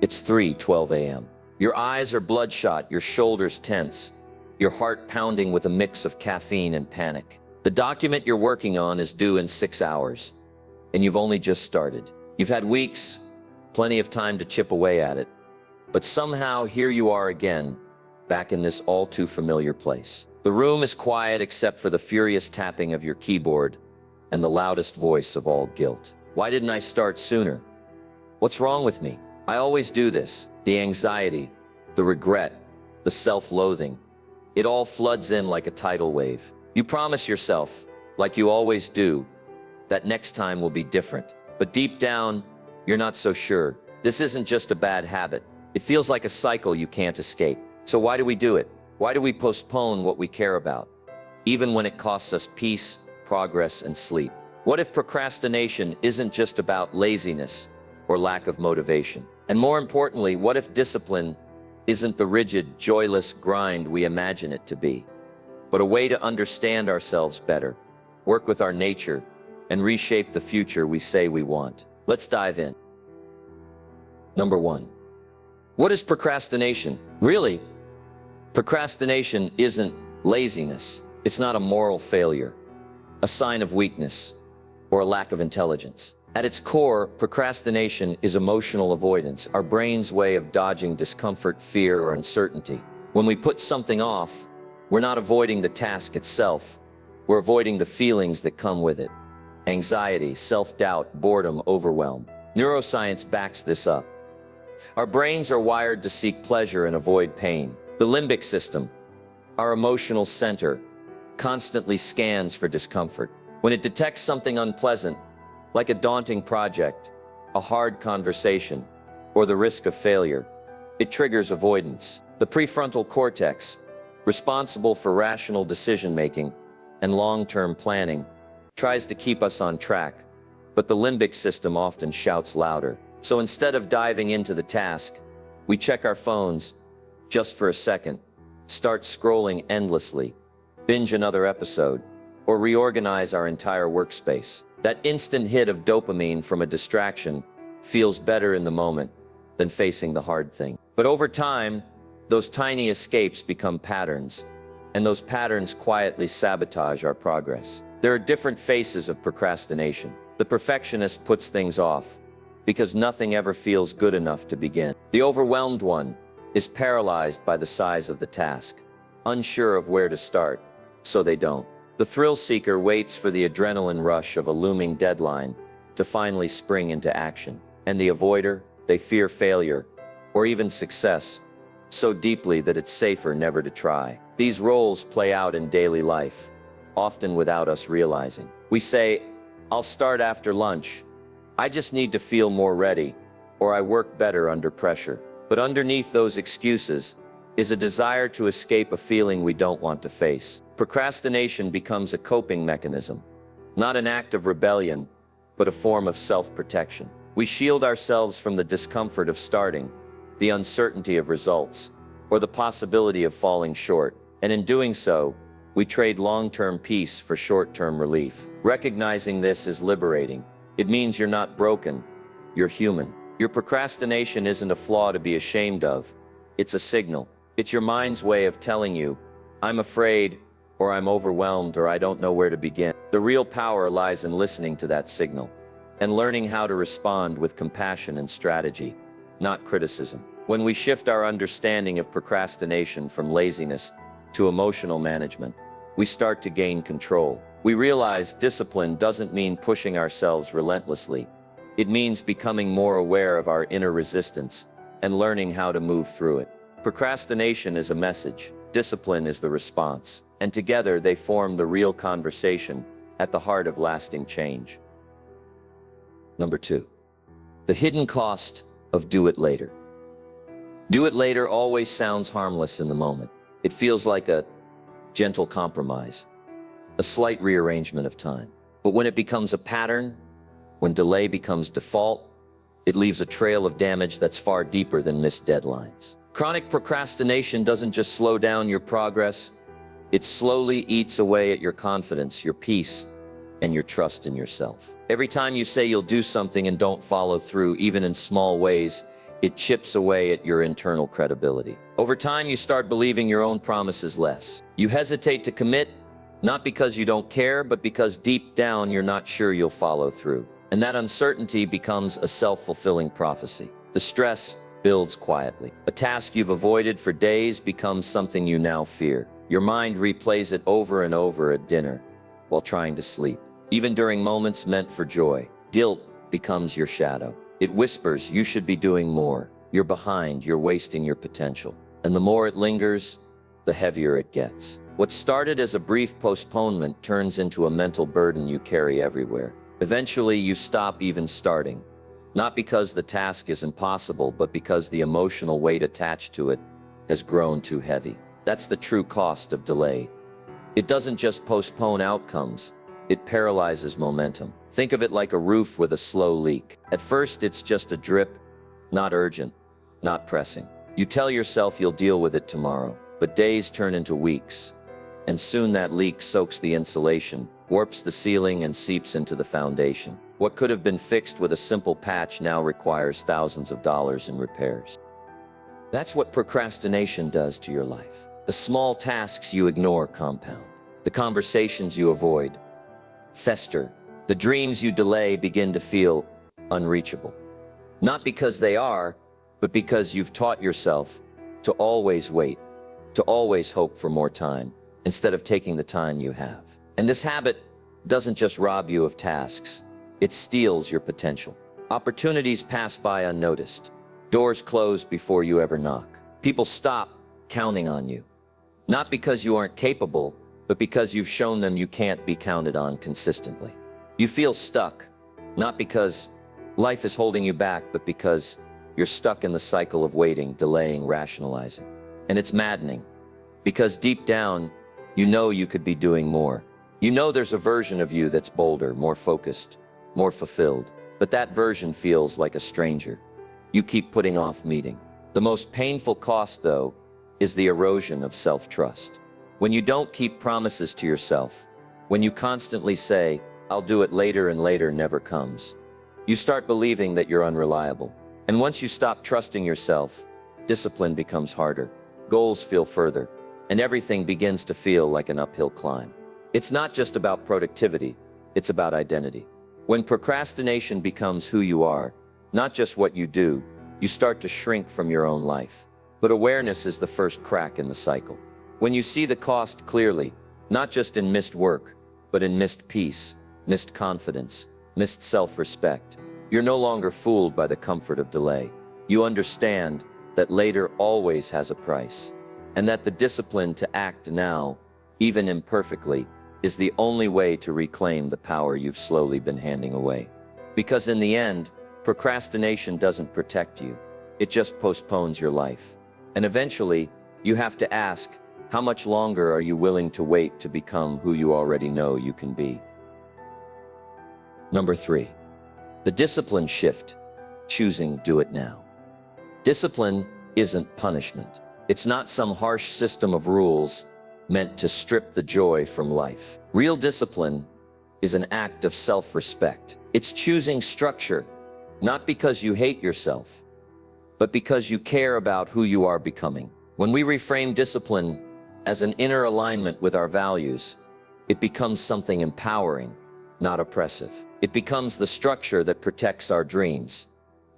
It's 3:12 a.m. Your eyes are bloodshot, your shoulders tense, your heart pounding with a mix of caffeine and panic. The document you're working on is due in 6 hours, and you've only just started. You've had weeks, plenty of time to chip away at it. But somehow here you are again, back in this all too familiar place. The room is quiet except for the furious tapping of your keyboard and the loudest voice of all guilt. Why didn't I start sooner? What's wrong with me? I always do this. The anxiety, the regret, the self-loathing. It all floods in like a tidal wave. You promise yourself, like you always do, that next time will be different. But deep down, you're not so sure. This isn't just a bad habit. It feels like a cycle you can't escape. So why do we do it? Why do we postpone what we care about, even when it costs us peace, progress, and sleep? What if procrastination isn't just about laziness or lack of motivation? And more importantly, what if discipline isn't the rigid, joyless grind we imagine it to be, but a way to understand ourselves better, work with our nature, and reshape the future we say we want? Let's dive in. Number 1. What is procrastination? Really, procrastination isn't laziness. It's not a moral failure, a sign of weakness, or a lack of intelligence. At its core, procrastination is emotional avoidance, our brain's way of dodging discomfort, fear, or uncertainty. When we put something off, we're not avoiding the task itself. We're avoiding the feelings that come with it. Anxiety, self-doubt, boredom, overwhelm. Neuroscience backs this up. Our brains are wired to seek pleasure and avoid pain. The limbic system, our emotional center, constantly scans for discomfort. When it detects something unpleasant, like a daunting project, a hard conversation, or the risk of failure, it triggers avoidance. The prefrontal cortex, responsible for rational decision-making and long-term planning, tries to keep us on track, but the limbic system often shouts louder. So instead of diving into the task, we check our phones just for a second, start scrolling endlessly, binge another episode, or reorganize our entire workspace. That instant hit of dopamine from a distraction feels better in the moment than facing the hard thing. But over time, those tiny escapes become patterns, and those patterns quietly sabotage our progress. There are different faces of procrastination. The perfectionist puts things off because nothing ever feels good enough to begin. The overwhelmed one is paralyzed by the size of the task, unsure of where to start, so they don't. The thrill seeker waits for the adrenaline rush of a looming deadline to finally spring into action. And the avoider, they fear failure, or even success, so deeply that it's safer never to try. These roles play out in daily life, often without us realizing. We say, "I'll start after lunch. I just need to feel more ready," or "I work better under pressure." But underneath those excuses is a desire to escape a feeling we don't want to face. Procrastination becomes a coping mechanism, not an act of rebellion, but a form of self-protection. We shield ourselves from the discomfort of starting, the uncertainty of results, or the possibility of falling short. And in doing so, we trade long-term peace for short-term relief. Recognizing this is liberating. It means you're not broken, you're human. Your procrastination isn't a flaw to be ashamed of. It's a signal. It's your mind's way of telling you, "I'm afraid," or "I'm overwhelmed," or "I don't know where to begin." The real power lies in listening to that signal and learning how to respond with compassion and strategy, not criticism. When we shift our understanding of procrastination from laziness to emotional management, we start to gain control. We realize discipline doesn't mean pushing ourselves relentlessly. It means becoming more aware of our inner resistance and learning how to move through it. Procrastination is a message, discipline is the response, and together they form the real conversation at the heart of lasting change. Number 2. The hidden cost of do it later. Do it later always sounds harmless in the moment. It feels like a gentle compromise, a slight rearrangement of time. But when it becomes a pattern, when delay becomes default, it leaves a trail of damage that's far deeper than missed deadlines. Chronic procrastination doesn't just slow down your progress, it slowly eats away at your confidence, your peace, and your trust in yourself. Every time you say you'll do something and don't follow through, even in small ways, It chips away at your internal credibility. Over time, you start believing your own promises less. You hesitate to commit, not because you don't care, but because deep down you're not sure you'll follow through. And that uncertainty becomes a self-fulfilling prophecy. The stress builds quietly. A task you've avoided for days becomes something you now fear. Your mind replays it over and over at dinner, while trying to sleep. Even during moments meant for joy, guilt becomes your shadow. It whispers, you should be doing more. You're behind, you're wasting your potential. And the more it lingers, the heavier it gets. What started as a brief postponement turns into a mental burden you carry everywhere. Eventually, you stop even starting. Not because the task is impossible, but because the emotional weight attached to it has grown too heavy. That's the true cost of delay. It doesn't just postpone outcomes, it paralyzes momentum. Think of it like a roof with a slow leak. At first, it's just a drip, not urgent, not pressing. You tell yourself you'll deal with it tomorrow, but days turn into weeks, and soon that leak soaks the insulation, warps the ceiling, and seeps into the foundation. What could have been fixed with a simple patch now requires thousands of dollars in repairs. That's what procrastination does to your life. The small tasks you ignore compound. The conversations you avoid fester. The dreams you delay begin to feel unreachable. Not because they are, but because you've taught yourself to always wait, to always hope for more time, instead of taking the time you have. And this habit doesn't just rob you of tasks, it steals your potential. Opportunities pass by unnoticed. Doors close before you ever knock. People stop counting on you. Not because you aren't capable, but because you've shown them you can't be counted on consistently. You feel stuck, not because life is holding you back, but because you're stuck in the cycle of waiting, delaying, rationalizing. And it's maddening, because deep down, you know you could be doing more. You know there's a version of you that's bolder, more focused, more fulfilled, but that version feels like a stranger. You keep putting off meeting. The most painful cost, though, is the erosion of self-trust. When you don't keep promises to yourself, when you constantly say, I'll do it later, and later never comes, you start believing that you're unreliable. And once you stop trusting yourself, discipline becomes harder, goals feel further, and everything begins to feel like an uphill climb. It's not just about productivity, it's about identity. When procrastination becomes who you are, not just what you do, you start to shrink from your own life. But awareness is the first crack in the cycle. When you see the cost clearly, not just in missed work, but in missed peace, missed confidence, missed self-respect, you're no longer fooled by the comfort of delay. You understand that later always has a price, and that the discipline to act now, even imperfectly, is the only way to reclaim the power you've slowly been handing away. Because in the end, procrastination doesn't protect you, it just postpones your life. And eventually, you have to ask, how much longer are you willing to wait to become who you already know you can be? Number 3. The discipline shift, choosing do it now. Discipline isn't punishment. It's not some harsh system of rules meant to strip the joy from life. Real discipline is an act of self-respect. It's choosing structure, not because you hate yourself, but because you care about who you are becoming. When we reframe discipline as an inner alignment with our values, it becomes something empowering, not oppressive. It becomes the structure that protects our dreams,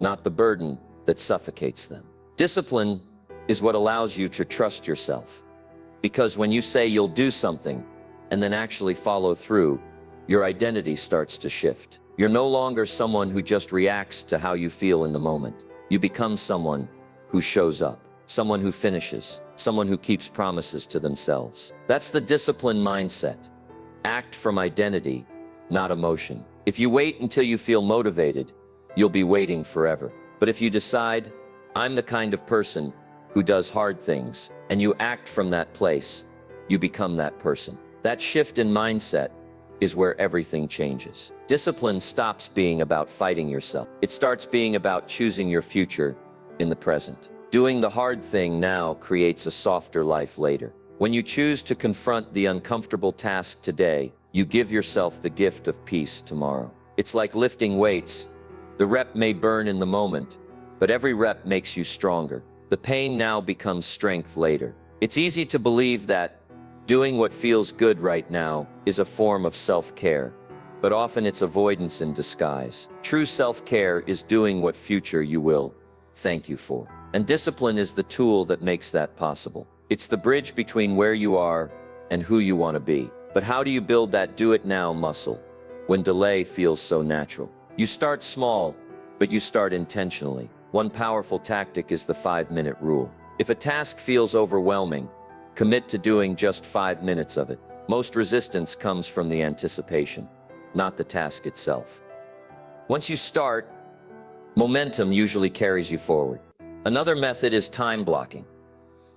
not the burden that suffocates them. Discipline is what allows you to trust yourself. Because when you say you'll do something and then actually follow through, your identity starts to shift. You're no longer someone who just reacts to how you feel in the moment. You become someone who shows up, someone who finishes, someone who keeps promises to themselves. That's the discipline mindset. Act from identity, not emotion. If you wait until you feel motivated, you'll be waiting forever. But if you decide, I'm the kind of person who does hard things, and you act from that place, you become that person. That shift in mindset is where everything changes. Discipline stops being about fighting yourself. It starts being about choosing your future in the present. Doing the hard thing now creates a softer life later. When you choose to confront the uncomfortable task today, you give yourself the gift of peace tomorrow. It's like lifting weights. The rep may burn in the moment, but every rep makes you stronger. The pain now becomes strength later. It's easy to believe that doing what feels good right now is a form of self-care, but often it's avoidance in disguise. True self-care is doing what future you will thank you for. And discipline is the tool that makes that possible. It's the bridge between where you are and who you want to be. But how do you build that do-it-now muscle when delay feels so natural? You start small, but you start intentionally. One powerful tactic is the 5-minute rule. If a task feels overwhelming, commit to doing just 5 minutes of it. Most resistance comes from the anticipation, not the task itself. Once you start, momentum usually carries you forward. Another method is time blocking.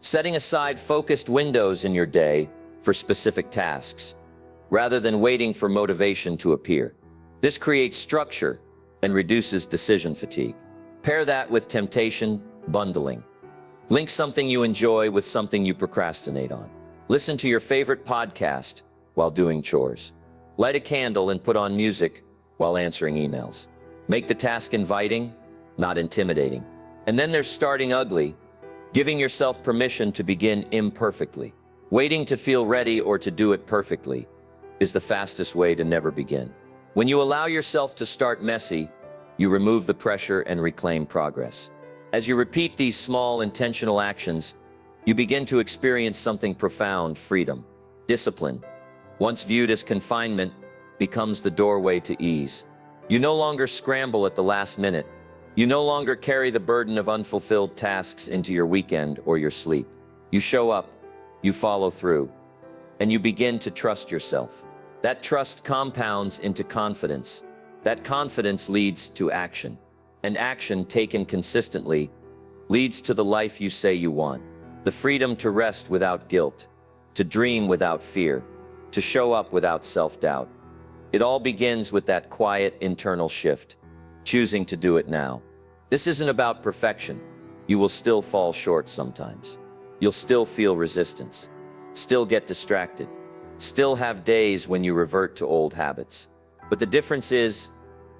Setting aside focused windows in your day for specific tasks, rather than waiting for motivation to appear. This creates structure and reduces decision fatigue. Pair that with temptation bundling. Link something you enjoy with something you procrastinate on. Listen to your favorite podcast while doing chores. Light a candle and put on music while answering emails. Make the task inviting, not intimidating. And then there's starting ugly, giving yourself permission to begin imperfectly. Waiting to feel ready or to do it perfectly is the fastest way to never begin. When you allow yourself to start messy, you remove the pressure and reclaim progress. As you repeat these small, intentional actions, you begin to experience something profound: freedom. Discipline, once viewed as confinement, becomes the doorway to ease. You no longer scramble at the last minute. You no longer carry the burden of unfulfilled tasks into your weekend or your sleep. You show up, you follow through, and you begin to trust yourself. That trust compounds into confidence. That confidence leads to action. And action taken consistently leads to the life you say you want. The freedom to rest without guilt, to dream without fear, to show up without self-doubt. It all begins with that quiet internal shift, choosing to do it now. This isn't about perfection. You will still fall short sometimes. You'll still feel resistance, still get distracted, still have days when you revert to old habits. But the difference is,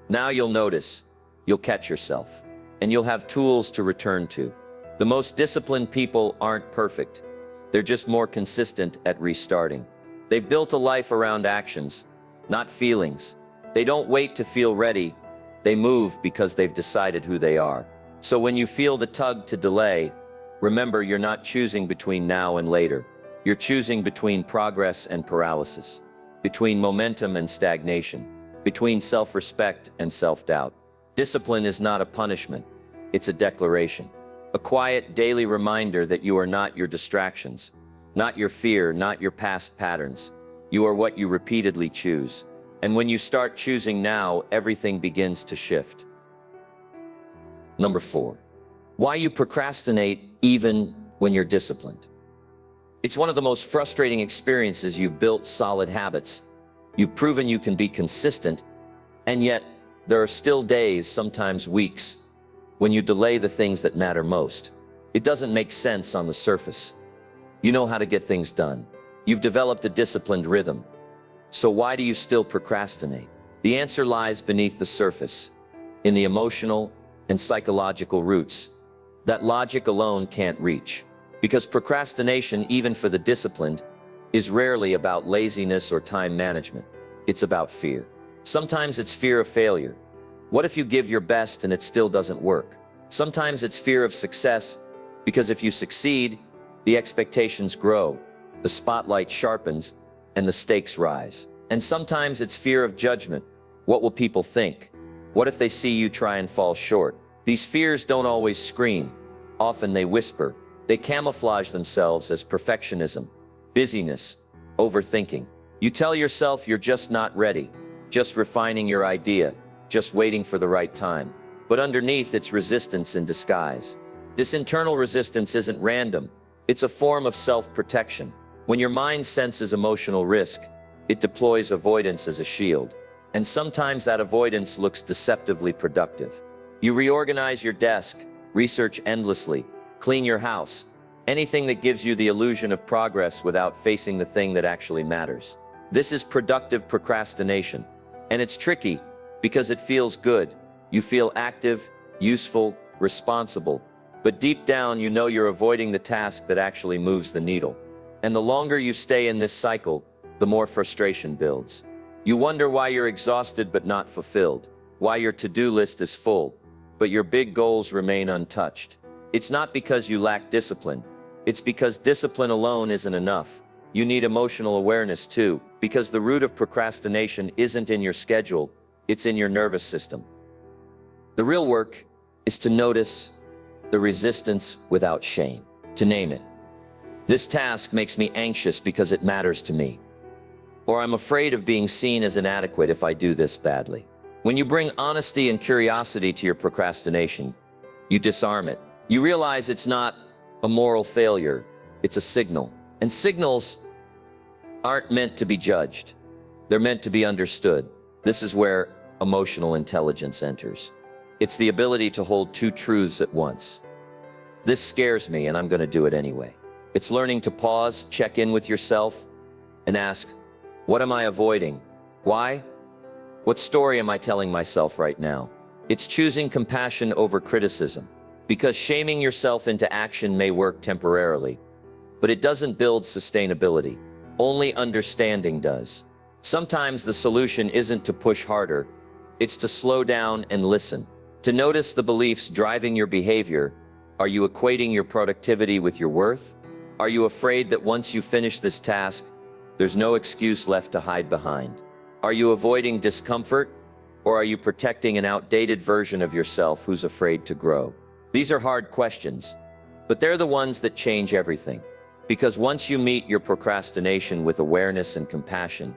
now you'll notice, you'll catch yourself, and you'll have tools to return to. The most disciplined people aren't perfect. They're just more consistent at restarting. They've built a life around actions, not feelings. They don't wait to feel ready. They move because they've decided who they are. So when you feel the tug to delay, remember you're not choosing between now and later. You're choosing between progress and paralysis, between momentum and stagnation, between self-respect and self-doubt. Discipline is not a punishment, it's a declaration. A quiet daily reminder that you are not your distractions, not your fear, not your past patterns. You are what you repeatedly choose. And when you start choosing now, everything begins to shift. Number 4, why you procrastinate even when you're disciplined. It's one of the most frustrating experiences. You've built solid habits. You've proven you can be consistent, and yet there are still days, sometimes weeks, when you delay the things that matter most. It doesn't make sense on the surface. You know how to get things done. You've developed a disciplined rhythm. So why do you still procrastinate? The answer lies beneath the surface, in the emotional and psychological roots that logic alone can't reach. Because procrastination, even for the disciplined, is rarely about laziness or time management. It's about fear. Sometimes it's fear of failure. What if you give your best and it still doesn't work? Sometimes it's fear of success, because if you succeed, the expectations grow, the spotlight sharpens, and the stakes rise. And sometimes it's fear of judgment. What will people think? What if they see you try and fall short? These fears don't always scream. Often they whisper. They camouflage themselves as perfectionism, busyness, overthinking. You tell yourself you're just not ready, just refining your idea, just waiting for the right time. But underneath, it's resistance in disguise. This internal resistance isn't random. It's a form of self-protection. When your mind senses emotional risk, it deploys avoidance as a shield. And sometimes that avoidance looks deceptively productive. You reorganize your desk, research endlessly, clean your house, anything that gives you the illusion of progress without facing the thing that actually matters. This is productive procrastination. And it's tricky because it feels good. You feel active, useful, responsible, but deep down you know you're avoiding the task that actually moves the needle. And the longer you stay in this cycle, the more frustration builds. You wonder why you're exhausted but not fulfilled, why your to-do list is full, but your big goals remain untouched. It's not because you lack discipline. It's because discipline alone isn't enough. You need emotional awareness too, because the root of procrastination isn't in your schedule, it's in your nervous system. The real work is to notice the resistance without shame, to name it. This task makes me anxious because it matters to me. Or I'm afraid of being seen as inadequate if I do this badly. When you bring honesty and curiosity to your procrastination, you disarm it. You realize it's not a moral failure, it's a signal. And signals aren't meant to be judged. They're meant to be understood. This is where emotional intelligence enters. It's the ability to hold two truths at once. This scares me and I'm going to do it anyway. It's learning to pause, check in with yourself, and ask, what am I avoiding? Why? What story am I telling myself right now? It's choosing compassion over criticism, because shaming yourself into action may work temporarily, but it doesn't build sustainability. Only understanding does. Sometimes the solution isn't to push harder, it's to slow down and listen. To notice the beliefs driving your behavior. Are you equating your productivity with your worth? Are you afraid that once you finish this task, there's no excuse left to hide behind? Are you avoiding discomfort, or are you protecting an outdated version of yourself who's afraid to grow? These are hard questions, but they're the ones that change everything. Because once you meet your procrastination with awareness and compassion,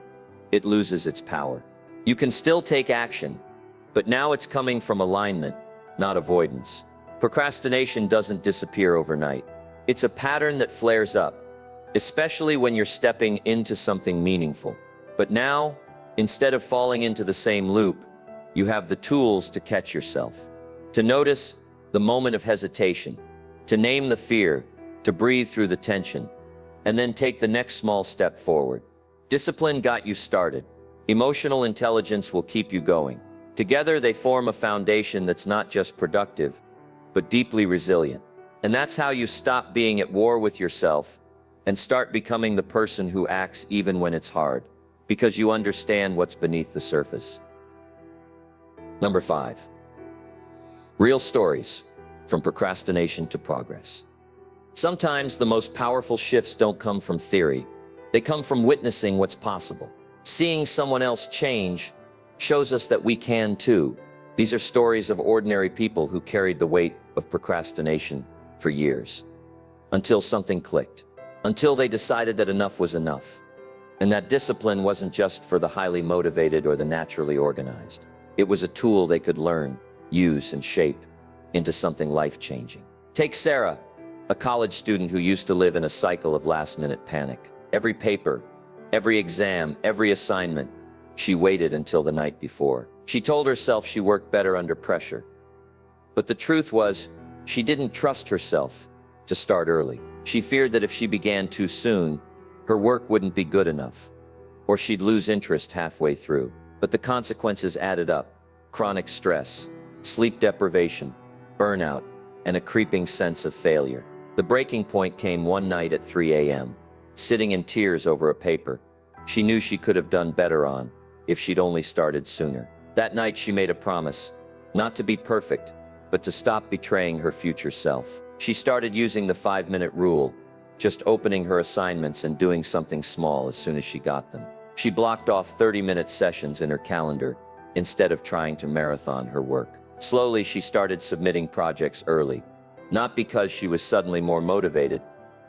it loses its power. You can still take action, but now it's coming from alignment, not avoidance. Procrastination doesn't disappear overnight. It's a pattern that flares up, especially when you're stepping into something meaningful. But now, instead of falling into the same loop, you have the tools to catch yourself. To notice the moment of hesitation, to name the fear, to breathe through the tension, and then take the next small step forward. Discipline got you started. Emotional intelligence will keep you going. Together they form a foundation that's not just productive, but deeply resilient. And that's how you stop being at war with yourself and start becoming the person who acts even when it's hard, because you understand what's beneath the surface. Number 5. Real stories from procrastination to progress. Sometimes the most powerful shifts don't come from theory. They come from witnessing what's possible. Seeing someone else change shows us that we can too. These are stories of ordinary people who carried the weight of procrastination for years, until something clicked, until they decided that enough was enough. And that discipline wasn't just for the highly motivated or the naturally organized. It was a tool they could learn, use, and shape into something life-changing. Take Sarah, a college student who used to live in a cycle of last-minute panic. Every paper, every exam, every assignment, she waited until the night before. She told herself she worked better under pressure. But the truth was, she didn't trust herself to start early. She feared that if she began too soon, her work wouldn't be good enough, or she'd lose interest halfway through. But the consequences added up: chronic stress, sleep deprivation, burnout, and a creeping sense of failure. The breaking point came one night at 3 a.m. Sitting in tears over a paper she knew she could have done better on if she'd only started sooner. That night she made a promise, not to be perfect, but to stop betraying her future self. She started using the 5-minute rule, just opening her assignments and doing something small as soon as she got them. She blocked off 30-minute sessions in her calendar instead of trying to marathon her work. Slowly she started submitting projects early, not because she was suddenly more motivated,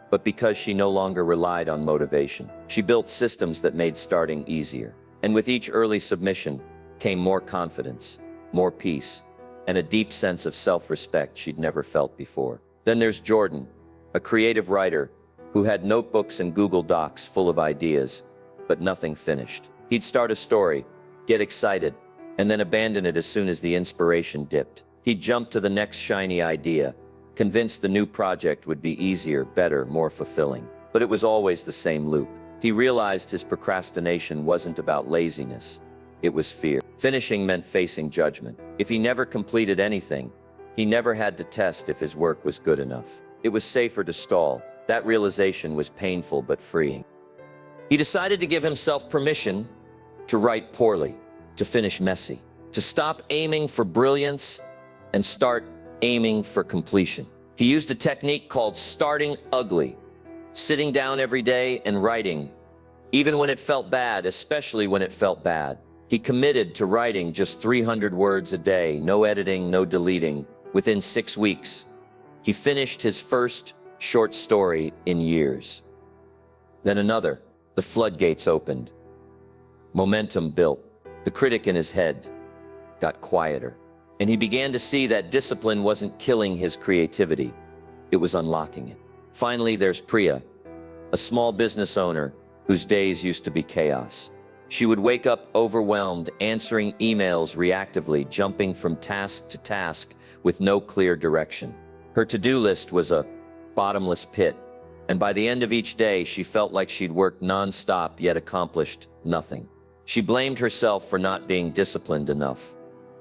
but because she no longer relied on motivation. She built systems that made starting easier. And with each early submission came more confidence, more peace, and a deep sense of self-respect she'd never felt before. Then there's Jordan, a creative writer who had notebooks and Google Docs full of ideas, but nothing finished. He'd start a story, get excited, and then abandon it as soon as the inspiration dipped. He'd jump to the next shiny idea, convinced the new project would be easier, better, more fulfilling. But it was always the same loop. He realized his procrastination wasn't about laziness, it was fear. Finishing meant facing judgment. If he never completed anything, He never had to test if his work was good enough. It was safer to stall. That realization was painful but freeing. He decided to give himself permission to write poorly, to finish messy, to stop aiming for brilliance and start aiming for completion. He used a technique called starting ugly, sitting down every day and writing, even when it felt bad, especially when it felt bad. He committed to writing just 300 words a day, no editing, no deleting. Within 6 weeks, he finished his first short story in years. Then another. The floodgates opened. Momentum built. The critic in his head got quieter. And he began to see that discipline wasn't killing his creativity. It was unlocking it. Finally, there's Priya, a small business owner whose days used to be chaos. She would wake up overwhelmed, answering emails reactively, jumping from task to task with no clear direction. Her to-do list was a bottomless pit, and by the end of each day, she felt like she'd worked non-stop yet accomplished nothing. She blamed herself for not being disciplined enough,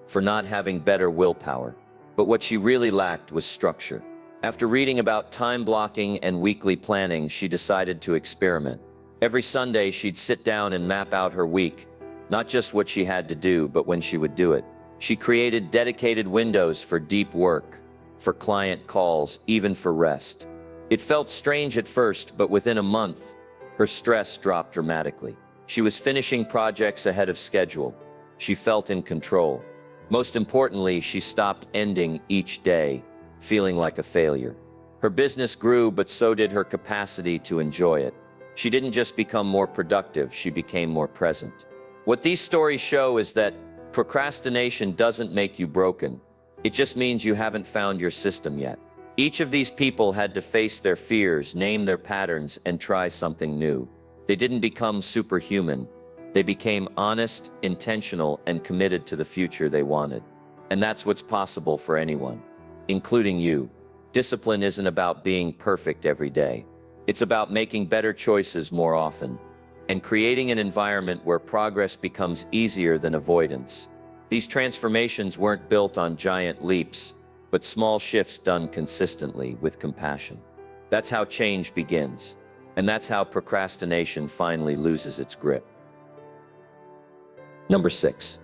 for not having better willpower. But what she really lacked was structure. After reading about time blocking and weekly planning, she decided to experiment. Every Sunday, she'd sit down and map out her week, not just what she had to do, but when she would do it. She created dedicated windows for deep work, for client calls, even for rest. It felt strange at first, but within a month, her stress dropped dramatically. She was finishing projects ahead of schedule. She felt in control. Most importantly, she stopped ending each day feeling like a failure. Her business grew, but so did her capacity to enjoy it. She didn't just become more productive, she became more present. What these stories show is that procrastination doesn't make you broken. It just means you haven't found your system yet. Each of these people had to face their fears, name their patterns, and try something new. They didn't become superhuman. They became honest, intentional, and committed to the future they wanted. And that's what's possible for anyone, including you. Discipline isn't about being perfect every day. It's about making better choices more often and creating an environment where progress becomes easier than avoidance. These transformations weren't built on giant leaps, but small shifts done consistently with compassion. That's how change begins, and that's how procrastination finally loses its grip. Number 6,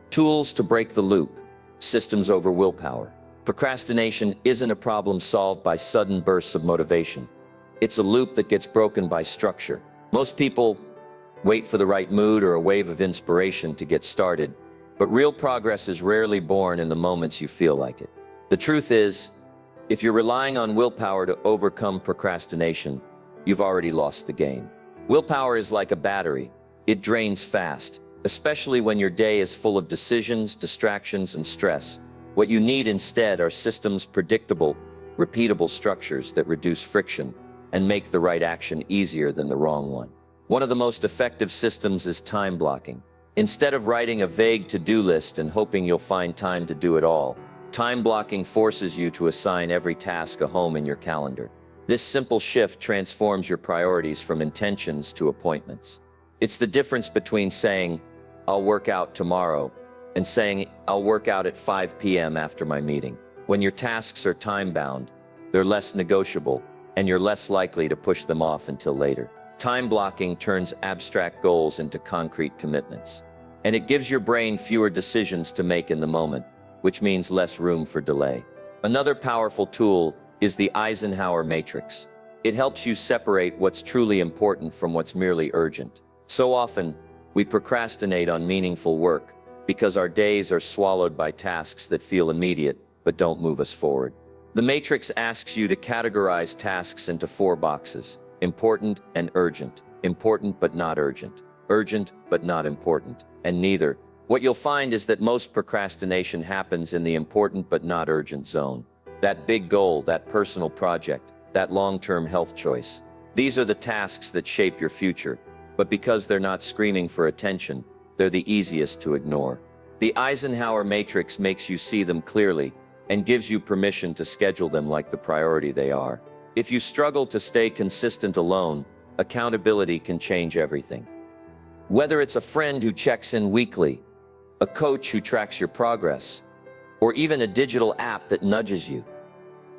tools to break the loop, systems over willpower. Procrastination isn't a problem solved by sudden bursts of motivation. It's a loop that gets broken by structure. Most people wait for the right mood or a wave of inspiration to get started, but real progress is rarely born in the moments you feel like it. The truth is, if you're relying on willpower to overcome procrastination, you've already lost the game. Willpower is like a battery. It drains fast, especially when your day is full of decisions, distractions, and stress. What you need instead are systems, predictable, repeatable structures that reduce friction and make the right action easier than the wrong one. One of the most effective systems is time blocking. Instead of writing a vague to-do list and hoping you'll find time to do it all, time blocking forces you to assign every task a home in your calendar. This simple shift transforms your priorities from intentions to appointments. It's the difference between saying, "I'll work out tomorrow," and saying, "I'll work out at 5 p.m. after my meeting." When your tasks are time-bound, they're less negotiable, and you're less likely to push them off until later. Time blocking turns abstract goals into concrete commitments, and it gives your brain fewer decisions to make in the moment, which means less room for delay. Another powerful tool is the Eisenhower matrix. It helps you separate what's truly important from what's merely urgent. So often, we procrastinate on meaningful work because our days are swallowed by tasks that feel immediate but don't move us forward. The matrix asks you to categorize tasks into 4 boxes: important and urgent, important but not urgent, urgent but not important, and neither. What you'll find is that most procrastination happens in the important but not urgent zone. That big goal, that personal project, that long-term health choice. These are the tasks that shape your future, but because they're not screaming for attention, they're the easiest to ignore. The Eisenhower matrix makes you see them clearly and gives you permission to schedule them like the priority they are. If you struggle to stay consistent alone, accountability can change everything. Whether it's a friend who checks in weekly, a coach who tracks your progress, or even a digital app that nudges you.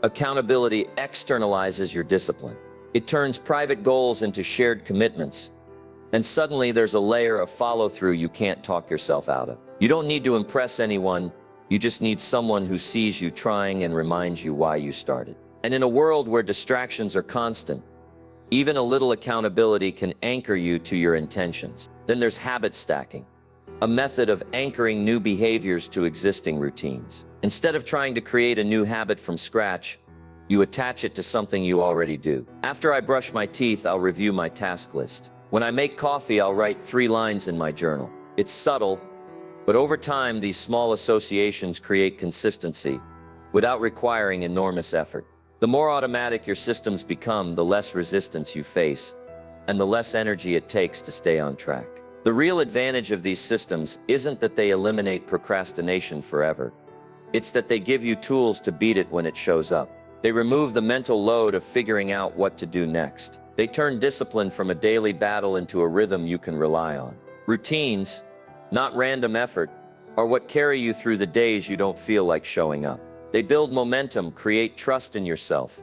Accountability externalizes your discipline. It turns private goals into shared commitments. And suddenly there's a layer of follow-through you can't talk yourself out of. You don't need to impress anyone. You just need someone who sees you trying and reminds you why you started. And in a world where distractions are constant, even a little accountability can anchor you to your intentions. Then there's habit stacking, a method of anchoring new behaviors to existing routines. Instead of trying to create a new habit from scratch, you attach it to something you already do. After I brush my teeth, I'll review my task list. When I make coffee, I'll write 3 lines in my journal. It's subtle, but over time, these small associations create consistency without requiring enormous effort. The more automatic your systems become, the less resistance you face, and the less energy it takes to stay on track. The real advantage of these systems isn't that they eliminate procrastination forever. It's that they give you tools to beat it when it shows up. They remove the mental load of figuring out what to do next. They turn discipline from a daily battle into a rhythm you can rely on. Routines, not random effort, are what carry you through the days you don't feel like showing up. They build momentum, create trust in yourself,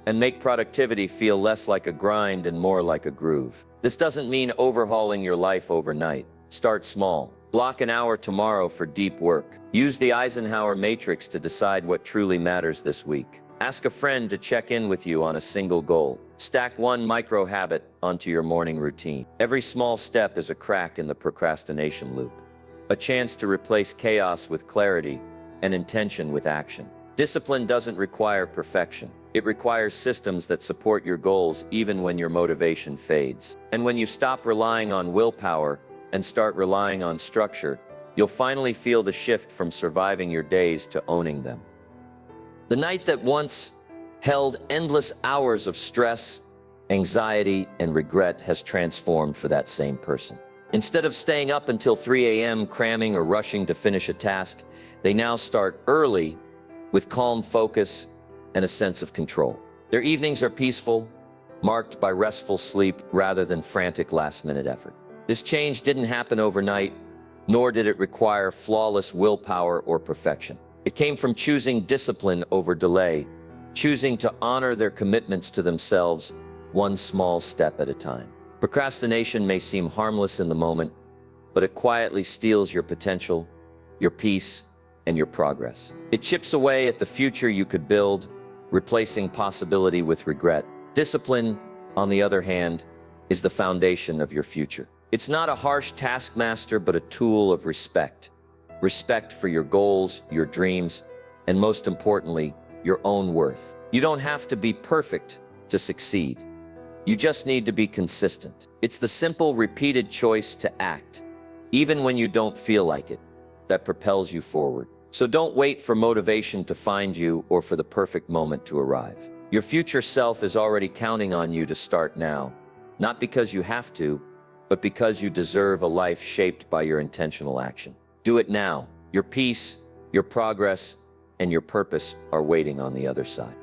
and make productivity feel less like a grind and more like a groove. This doesn't mean overhauling your life overnight. Start small. Block an hour tomorrow for deep work. Use the Eisenhower matrix to decide what truly matters this week. Ask a friend to check in with you on a single goal. Stack one micro habit onto your morning routine. Every small step is a crack in the procrastination loop, a chance to replace chaos with clarity and intention with action. Discipline doesn't require perfection. It requires systems that support your goals even when your motivation fades. And when you stop relying on willpower and start relying on structure, you'll finally feel the shift from surviving your days to owning them. The night that once held endless hours of stress, anxiety, and regret has transformed for that same person. Instead of staying up until 3 a.m. cramming or rushing to finish a task, they now start early with calm focus and a sense of control. Their evenings are peaceful, marked by restful sleep rather than frantic last-minute effort. This change didn't happen overnight, nor did it require flawless willpower or perfection. It came from choosing discipline over delay, choosing to honor their commitments to themselves one small step at a time. Procrastination may seem harmless in the moment, but it quietly steals your potential, your peace, and your progress. It chips away at the future you could build, replacing possibility with regret. Discipline, on the other hand, is the foundation of your future. It's not a harsh taskmaster, but a tool of respect. Respect for your goals, your dreams, and most importantly, your own worth. You don't have to be perfect to succeed. You just need to be consistent. It's the simple, repeated choice to act, even when you don't feel like it, that propels you forward. So don't wait for motivation to find you or for the perfect moment to arrive. Your future self is already counting on you to start now, not because you have to, but because you deserve a life shaped by your intentional action. Do it now. Your peace, your progress, and your purpose are waiting on the other side.